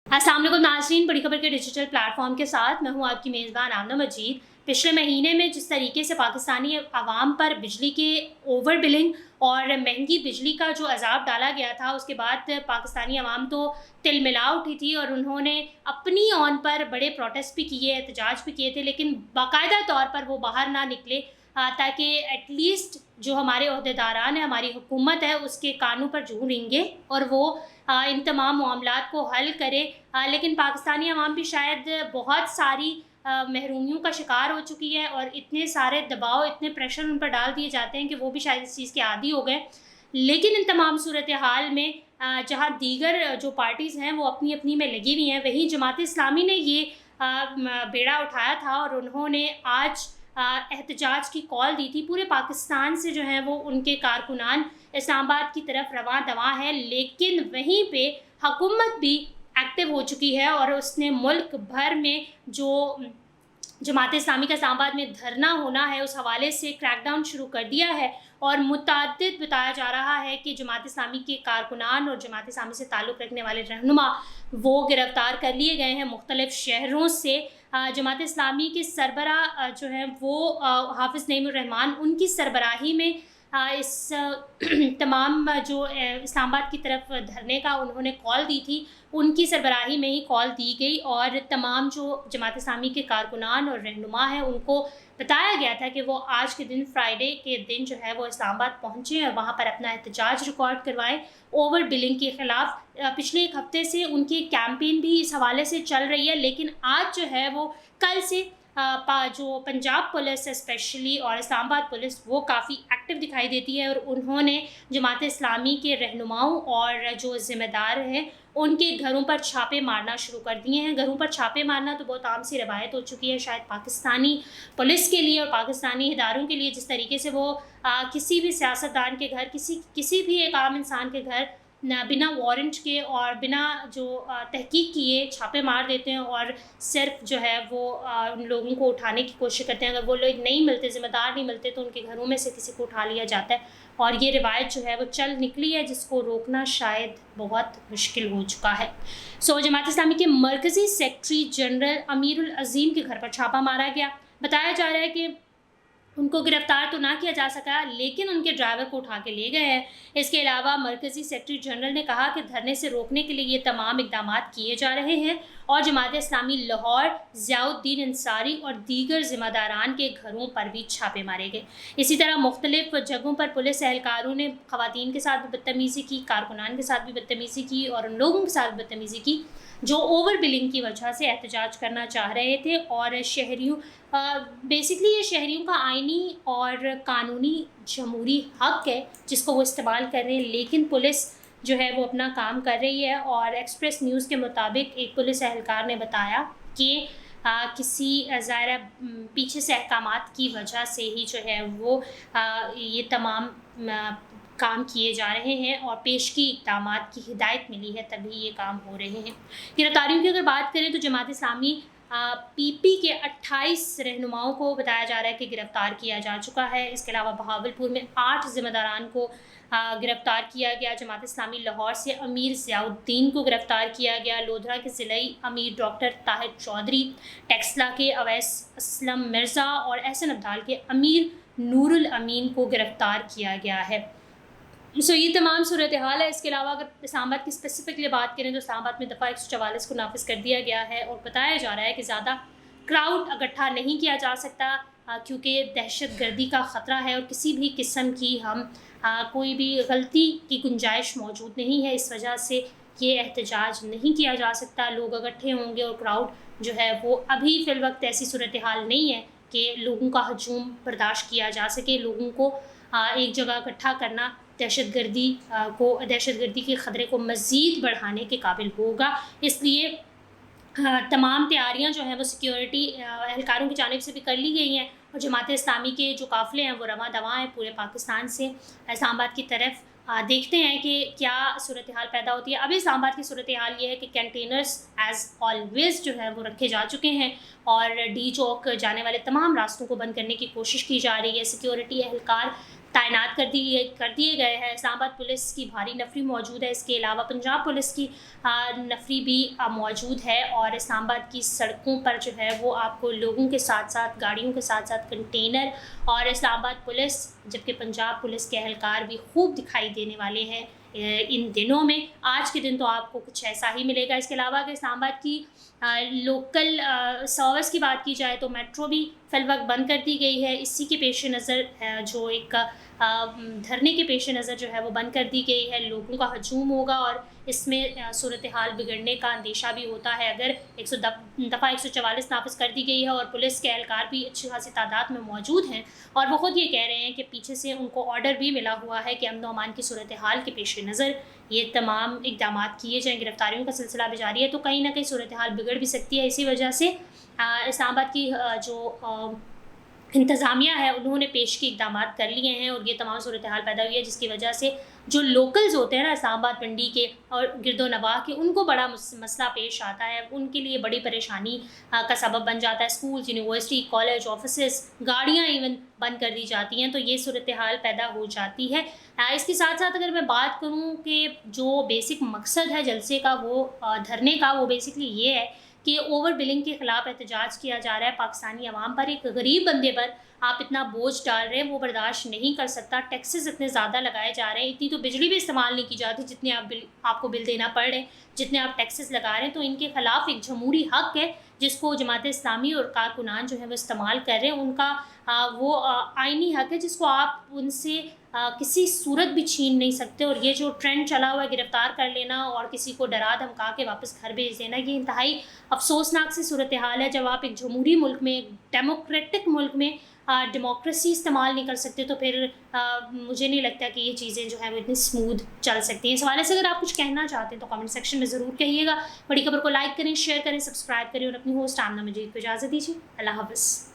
अस्सलाम वालेकुम नाज़रीन, बड़ी खबर के डिजिटल प्लेटफॉर्म के साथ मैं हूं आपकी मेज़बान आमना मजीद। पिछले महीने में जिस तरीके से पाकिस्तानी आवाम पर बिजली के ओवर बिलिंग और महंगी बिजली का जो अजाब डाला गया था, उसके बाद पाकिस्तानी आवाम तो तिलमिला उठी थी और उन्होंने अपनी ऑन पर बड़े प्रोटेस्ट भी किए, एहतजाज भी किए थे, लेकिन बाकायदा तौर पर वो बाहर ना निकले ताकि एटलीस्ट जो हमारे अहदेदारान है, हमारी हुकूमत है, उसके कानों पर जूं रेंगे और वो इन तमाम मामलात को हल करे। लेकिन पाकिस्तानी अवाम भी शायद बहुत सारी महरूमियों का शिकार हो चुकी है और इतने सारे दबाव, इतने प्रेशर उन पर डाल दिए जाते हैं कि वो भी शायद इस चीज़ के आदी हो गए। लेकिन इन तमाम सूरत हाल में जहाँ दीगर जो पार्टीज़ हैं वो अपनी अपनी में लगी हुई हैं, वहीं जमात इस्लामी ने ये बेड़ा उठाया था और उन्होंने आज एहतजाज की कॉल दी थी। पूरे पाकिस्तान से जो है वो उनके कारकुनान इस्लामाबाद की तरफ रवां दवां है, लेकिन वहीं पे हुकूमत भी एक्टिव हो चुकी है और उसने मुल्क भर में जो जमात इस्लामी का इस्लामाबाद में धरना होना है उस हवाले से क्रैकडाउन शुरू कर दिया है और मुतअद्दिद बताया जा रहा है कि जमात इस्लामी के कारकुनान और जमात इस्लामी से ताल्लुक़ रखने वाले रहनुमा वो गिरफ़्तार कर लिए गए हैं मुख्तलिफ़ शहरों से। जमात इस्लामी के सरबराह जो हैं वो हाफ़िज़ नईमुर रहमान, उनकी सरबराही में इस तमाम जो इस्लामाबाद की तरफ धरने का उन्होंने कॉल दी थी, उनकी सरबराही में ही कॉल दी गई और तमाम जो जमात इस्लामी के कारकुनान और रहनुमा हैं उनको बताया गया था कि वो आज के दिन, फ्राइडे के दिन जो है वो इस्लामाबाद पहुँचें और वहाँ पर अपना एहतजाज रिकॉर्ड करवाएं ओवर बिलिंग के ख़िलाफ़। पिछले एक हफ़्ते से उनकी कैंपेन भी इस हवाले से चल रही है, लेकिन आज जो है वो कल से जो पंजाब पुलिस स्पेशली और इस्लामाबाद पुलिस वो काफ़ी एक्टिव दिखाई देती है और उन्होंने जमात इस्लामी के रहनुमाओं और जो ज़िम्मेदार हैं उनके घरों पर छापे मारना शुरू कर दिए हैं। घरों पर छापे मारना तो बहुत आम सी रवायत हो चुकी है शायद पाकिस्तानी पुलिस के लिए और पाकिस्तानी इदारों के लिए, जिस तरीके से वो किसी भी सियासतदान के घर, किसी भी एक आम इंसान के घर बिना वारंट के और बिना जो तहकीक किए छापे मार देते हैं और सिर्फ जो है वो उन लोगों को उठाने की कोशिश करते हैं। अगर वो लोग नहीं मिलते, ज़िम्मेदार नहीं मिलते, तो उनके घरों में से किसी को उठा लिया जाता है और ये रिवायत जो है वो चल निकली है, जिसको रोकना शायद बहुत मुश्किल हो चुका है। जमात इस्लामी के मरकज़ी सेक्रेटरी जनरल अमीरुल अज़ीम के घर पर छापा मारा गया। बताया जा रहा है कि उनको गिरफ़्तार तो ना किया जा सका, लेकिन उनके ड्राइवर को उठा के ले गए हैं। इसके अलावा मरकज़ी सेक्रेटरी जनरल ने कहा कि धरने से रोकने के लिए ये तमाम इक़दामात किए जा रहे हैं और जमात इस्लामी लाहौर, ज़ियाउद्दीन अंसारी और दीगर ज़िम्मेदारान के घरों पर भी छापे मारे गए। इसी तरह मुख्तलिफ़ जगहों पर पुलिस एहलकारों ने ख़वातीन के साथ भी बदतमीज़ी की, कारकुनान के साथ भी बदतमीज़ी की और उन लोगों के साथ बदतमीज़ी की जो ओवर बिलिंग की वजह से एहतजाज करना चाह रहे थे। और शहरियों बेसिकली ये शहरियों का आइनी और कानूनी जमहूरी हक़ है जिसको वो इस्तेमाल कर रहे हैं, लेकिन पुलिस जो है वो अपना काम कर रही है। और एक्सप्रेस न्यूज़ के मुताबिक एक पुलिस एहलकार ने बताया कि किसी ज़ाहिर पीछे से अहकामात की वजह से ही जो है वो ये तमाम काम किए जा रहे हैं और पेशगी इक़दामात की हिदायत मिली है, तभी ये काम हो रहे हैं। गिरफ़्तारियों की अगर बात करें तो जमात इस्लामी पीपी के 28 रहनुमाओं को बताया जा रहा है कि गिरफ़्तार किया जा चुका है। इसके अलावा बहावलपुर में 8 ज़िम्मेदारान को गिरफ़्तार किया गया। जमात इस्लामी लाहौर से अमीर ज़ियाउद्दीन को गिरफ़्तार किया गया। लोधरा के ज़िलई अमीर डॉक्टर ताहिर चौधरी, टेक्सला के अवैस असलम मिर्ज़ा और एहसन अब्दाल के अमीर नूरुल अमीन को गिरफ़्तार किया गया है। ये तमाम सूरत हाल है। इसके अलावा अगर इस्लामाबाद की स्पेसिफिकली बात करें तो इस्लामाबाद में दफ़ा 144 को नाफिज़ कर दिया गया है और बताया जा रहा है कि ज़्यादा क्राउड इकट्ठा नहीं किया जा सकता क्योंकि दहशत गर्दी का ख़तरा है और किसी भी किस्म की कोई भी गलती की गुंजाइश मौजूद नहीं है। इस वजह से ये एहतजाज नहीं किया जा सकता। लोग इकट्ठे होंगे और क्राउड जो है वो अभी फ़िलवक्त ऐसी सूरत हाल नहीं है कि लोगों का हजूम बर्दाश्त किया जा सके। लोगों को एक जगह इकट्ठा करना दहशतगर्दी के ख़तरे को मज़ीद बढ़ाने के काबिल होगा। इसलिए तमाम तैयारियां जो हैं वो सिक्योरिटी एहलकारों की जानिब से भी कर ली गई हैं और जमात इस्लामी के जो काफ़िले हैं वो रवां दवां हैं पूरे पाकिस्तान से इस्लामाबाद की तरफ। देखते हैं कि क्या सूरत हाल पैदा होती है। अभी इस्लामाबाद की सूरत हाल ये है कि कंटेनर्स एज़ ऑलवेज़ जो है वो रखे जा चुके हैं और डी चौक जाने वाले तमाम रास्तों को बंद करने की कोशिश की जा रही है। सिक्योरिटी एहलकार تعینات کر دیے گئے ہیں. اسلام آباد پولیس کی بھاری نفری موجود ہے. اس کے علاوہ پنجاب پولیس کی نفری بھی موجود ہے. اور اسلام آباد کی سڑکوں پر جو ہے وہ آپ کو لوگوں کے ساتھ ساتھ گاڑیوں کے ساتھ ساتھ کنٹینر اور اسلام آباد پولیس جبکہ پنجاب پولیس کے اہلکار بھی خوب دکھائی دینے والے ہیں ان دنوں میں. آج کے دن تو آپ کو کچھ ایسا ہی ملے گا. اس کے علاوہ اگر اسلام آباد کی لوکل سروس کی بات کی جائے تو میٹرو بھی فی الوقت بند کر دی گئی ہے. اسی کے پیش نظر جو ایک دھرنے کے پیش نظر جو ہے وہ بند کر دی گئی ہے. لوگوں کا ہجوم ہوگا اور اس میں صورتحال بگڑنے کا اندیشہ بھی ہوتا ہے. اگر دفعہ 144 نافذ کر دی گئی ہے اور پولیس کے اہلکار بھی اچھی خاصی تعداد میں موجود ہیں اور وہ خود یہ کہہ رہے ہیں کہ پیچھے سے ان کو آرڈر بھی ملا ہوا ہے کہ امن و امان کی صورتحال کے پیش نظر یہ تمام اقدامات کیے جائیں. گرفتاریوں کا سلسلہ بھی جاری ہے تو کہیں نہ کہیں صورتحال بگڑ بھی سکتی ہے. اسی وجہ سے اسلام آباد کی جو انتظامیہ ہے انہوں نے پیش کی اقدامات کر لیے ہیں اور یہ تمام صورتحال پیدا ہوئی ہے جس کی وجہ سے جو لوکلز ہوتے ہیں نا اسلام آباد منڈی کے اور گرد و نواح کے ان کو بڑا مسئلہ پیش آتا ہے. ان کے لیے بڑی پریشانی کا سبب بن جاتا ہے. اسکولز، یونیورسٹی، کالج، آفیسز، گاڑیاں ایون بند کر دی جاتی ہیں تو یہ صورتحال پیدا ہو جاتی ہے. اس کے ساتھ ساتھ اگر میں بات کروں کہ جو بیسک مقصد ہے جلسے کا وہ دھرنے کا وہ بیسکلی یہ ہے کہ اوور بلنگ کے خلاف احتجاج کیا جا رہا ہے. پاکستانی عوام پر ایک غریب بندے پر آپ اتنا بوجھ ڈال رہے ہیں وہ برداشت نہیں کر سکتا. ٹیکسز اتنے زیادہ لگائے جا رہے ہیں. اتنی تو بجلی بھی استعمال نہیں کی جاتی جتنے آپ کو بل دینا پڑ رہے ہیں جتنے آپ ٹیکسز لگا رہے ہیں. تو ان کے خلاف ایک جمہوری حق ہے جس کو جماعت اسلامی اور کارکنان جو ہے وہ استعمال کر رہے ہیں. ان کا وہ آئینی حق ہے جس کو آپ ان سے کسی صورت بھی چھین نہیں سکتے. اور یہ جو ٹرینڈ چلا ہوا ہے گرفتار کر لینا اور کسی کو ڈرا دھمکا کے واپس گھر بھیج دینا یہ انتہائی افسوسناک سی صورتحال ہے. جب آپ ایک جمہوری ملک میں ایک ڈیموکریٹک ملک میں ڈیموکریسی استعمال نہیں کر سکتے تو پھر مجھے نہیں لگتا کہ یہ چیزیں جو ہیں وہ اتنی اسموتھ چل سکتی ہیں. اس حوالے سے اگر آپ کچھ کہنا چاہتے ہیں تو کامنٹ سیکشن میں ضرور کہیے گا. بڑی خبر کو لائک کریں، شیئر کریں، سبسکرائب کریں اور اپنی ہوسٹ آمنہ مجید کو اجازت دیجیے. اللہ حافظ.